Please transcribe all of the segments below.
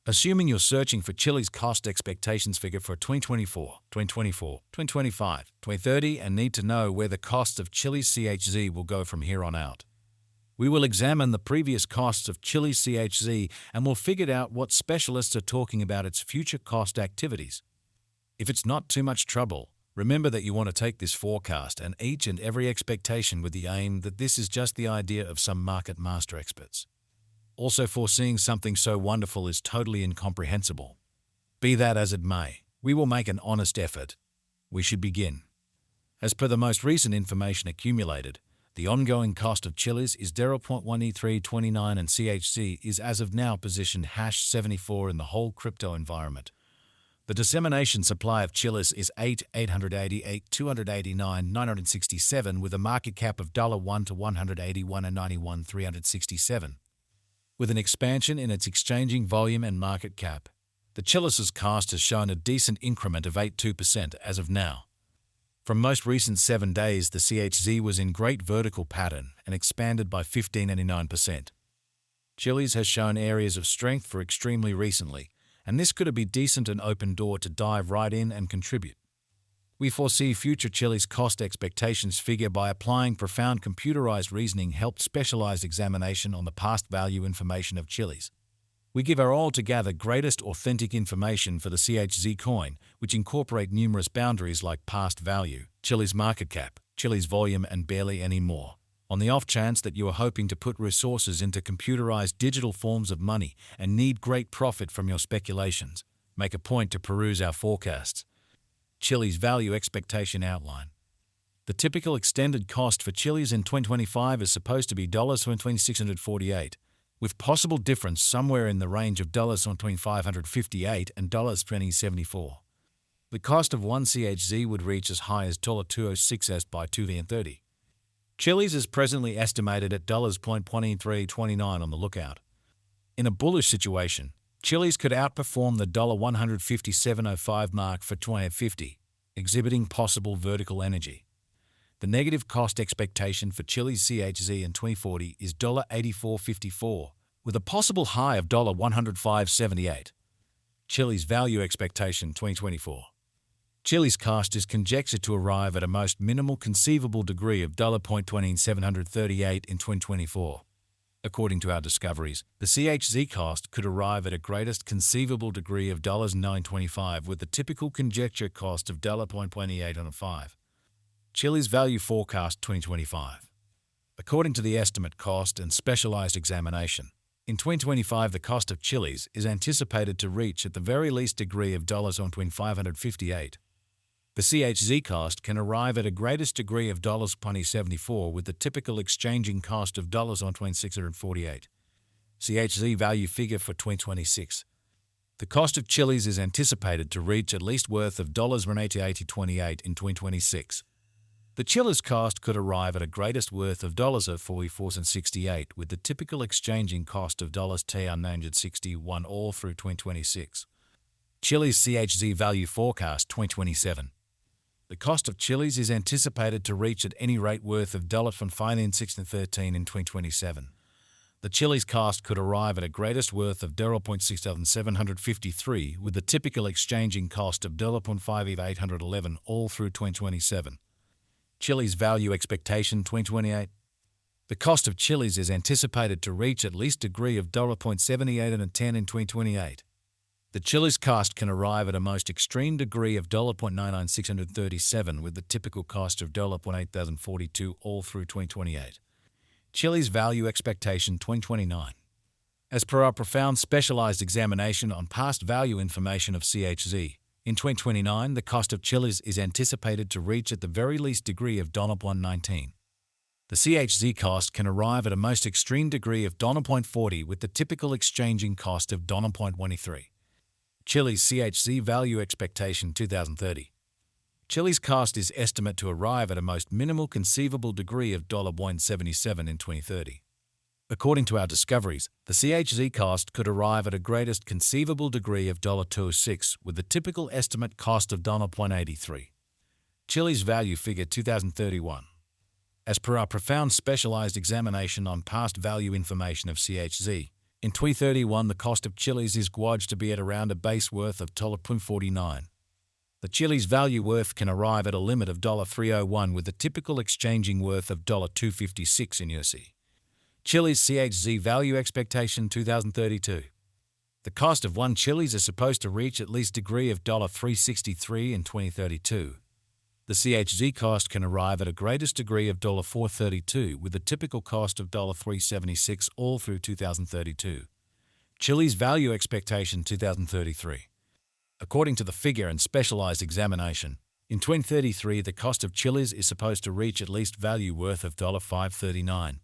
Assuming you're searching for Chilliz cost expectations figure for 2024, 2024, 2025, 2030 and need to know where the cost of Chilliz CHZ will go from here on out. We will examine the previous costs of Chilliz CHZ and we'll figure out what specialists are talking about its future cost activities. If it's not too much trouble, remember that you want to take this forecast and each and every expectation with the aim that this is just the idea of some market master experts. Also, foreseeing something so wonderful is totally incomprehensible. Be that as it may, we will make an honest effort. We should begin. As per the most recent information accumulated, the ongoing cost of Chilliz is 0.1E329 and CHZ is as of now positioned #74 in the whole crypto environment. The dissemination supply of Chilliz is 888,289,967 with a market cap of $1 to $181.91,367. With an expansion in its exchanging volume and market cap, the Chilliz's cost has shown a decent increment of 82% as of now. From most recent 7 days, the CHZ was in great vertical pattern and expanded by 15.89%. Chilliz has shown areas of strength for extremely recently, and this could be decent and open door to dive right in and contribute. We foresee future Chilliz cost expectations figure by applying profound computerized reasoning helped specialized examination on the past value information of Chilliz. We give our altogether greatest authentic information for the CHZ coin, which incorporate numerous boundaries like past value, Chilliz market cap, Chilliz volume and barely any more. On the off chance that you are hoping to put resources into computerized digital forms of money and need great profit from your speculations, make a point to peruse our forecasts. Chilliz value expectation outline. The typical extended cost for Chilliz in 2025 is supposed to be $2,648, with possible difference somewhere in the range of $2,558 and $2,074. The cost of one CHZ would reach as high as $206 by 2030. Chilliz is presently estimated at $0.1329 on the lookout. In a bullish situation, Chilliz could outperform the $157.05 mark for 2050, exhibiting possible vertical energy. The negative cost expectation for Chilliz CHZ in 2040 is $84.54, with a possible high of $105.78. Chilliz value expectation 2024. Chilliz cost is conjectured to arrive at a most minimal conceivable degree of $0.2738 in 2024. According to our discoveries, the CHZ cost could arrive at a greatest conceivable degree of $9.25 with the typical conjecture cost of $0.2805. Chilliz value forecast 2025. According to the estimate cost and specialized examination, in 2025 the cost of Chilliz is anticipated to reach at the very least degree of $558. The CHZ cost can arrive at a greatest degree of $20.74 with the typical exchanging cost of $648. CHZ value figure for 2026. The cost of Chilliz is anticipated to reach at least worth of $1.8028 in 2026. The Chilliz cost could arrive at a greatest worth of $44.68 with the typical exchanging cost of $961 all through 2026. Chilliz CHZ value forecast 2027. The cost of Chilliz is anticipated to reach at any rate worth of $5.13 in 2027. The Chilliz cost could arrive at a greatest worth of $0.6753 with the typical exchanging cost of $0.5811 all through 2027. Chilliz value expectation 2028. The cost of Chilliz is anticipated to reach at least degree of $0.7810 in 2028. The Chilliz cost can arrive at a most extreme degree of $0.99637 with the typical cost of $0.8042 all through 2028. Chilliz value expectation 2029. As per our profound specialized examination on past value information of CHZ, in 2029 the cost of Chilliz is anticipated to reach at the very least degree of $1.19. The CHZ cost can arrive at a most extreme degree of $0.40 with the typical exchanging cost of $0.23. Chilliz CHZ value expectation 2030. Chilliz cost is estimate to arrive at a most minimal conceivable degree of $1.77 in 2030. According to our discoveries, the CHZ cost could arrive at a greatest conceivable degree of $206 with the typical estimate cost of $0.83. Chilliz value figure 2031. As per our profound specialized examination on past value information of CHZ, In 2031, the cost of Chilliz is gauged to be at around a base worth of $0.49. The Chilliz value worth can arrive at a limit of $301 with the typical exchanging worth of $256 in USD. Chilliz CHZ value expectation 2032. The cost of one Chilliz is supposed to reach at least degree of $363 in 2032. The CHZ cost can arrive at a greatest degree of $432 with the typical cost of $376 all through 2032. Chilliz value expectation 2033. According to the figure and specialized examination, in 2033 the cost of Chilliz is supposed to reach at least value worth of $539.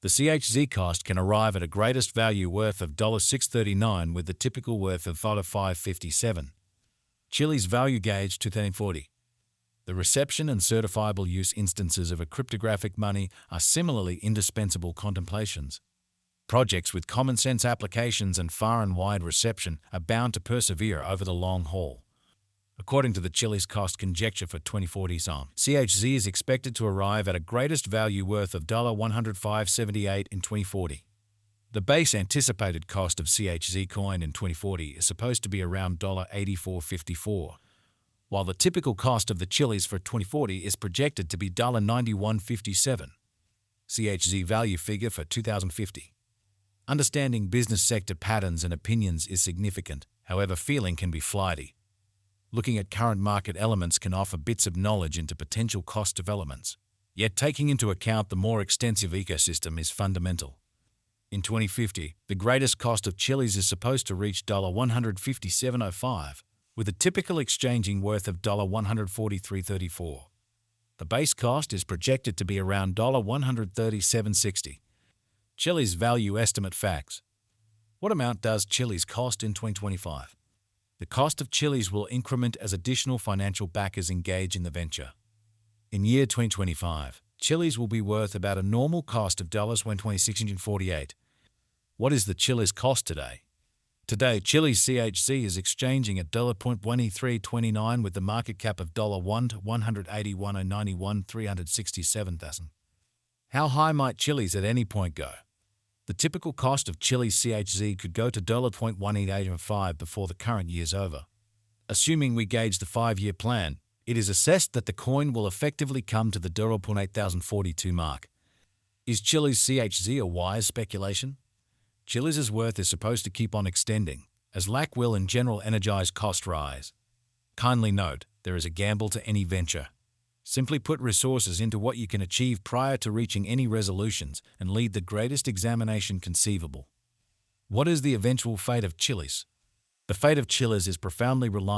The CHZ cost can arrive at a greatest value worth of $639 with the typical worth of $557. Chilliz value gauge 2040. The reception and certifiable use instances of a cryptographic money are similarly indispensable contemplations. Projects with common-sense applications and far and wide reception are bound to persevere over the long haul. According to the Chilliz cost conjecture for 2040 CHZ is expected to arrive at a greatest value worth of $105.78 in 2040. The base anticipated cost of CHZ coin in 2040 is supposed to be around $84.54, while the typical cost of the Chilliz for 2040 is projected to be $91.57. CHZ value figure for 2050. Understanding business sector patterns and opinions is significant, however feeling can be flighty. Looking at current market elements can offer bits of knowledge into potential cost developments, yet taking into account the more extensive ecosystem is fundamental. In 2050, the greatest cost of Chilliz is supposed to reach $157.05, with a typical exchanging worth of $143.34. The base cost is projected to be around $137.60. Chilliz value estimate facts. What amount does Chilliz cost in 2025? The cost of Chilliz will increment as additional financial backers engage in the venture. In year 2025, Chilliz will be worth about a normal cost of $126.48. What is the Chilliz cost today? Today, Chilliz CHZ is exchanging at $1.1329 with the market cap of $181.91,367,000. How high might Chilliz at any point go? The typical cost of Chilliz CHZ could go to $1.1885 before the current year's over. Assuming we gauge the 5-year plan, it is assessed that the coin will effectively come to the $0.8042 mark. Is Chilliz CHZ a wise speculation? Chilliz's worth is supposed to keep on extending, as lack will in general energize cost rise. Kindly note, there is a gamble to any venture. Simply put resources into what you can achieve prior to reaching any resolutions and lead the greatest examination conceivable. What is the eventual fate of Chilliz? The fate of Chilliz is profoundly reliant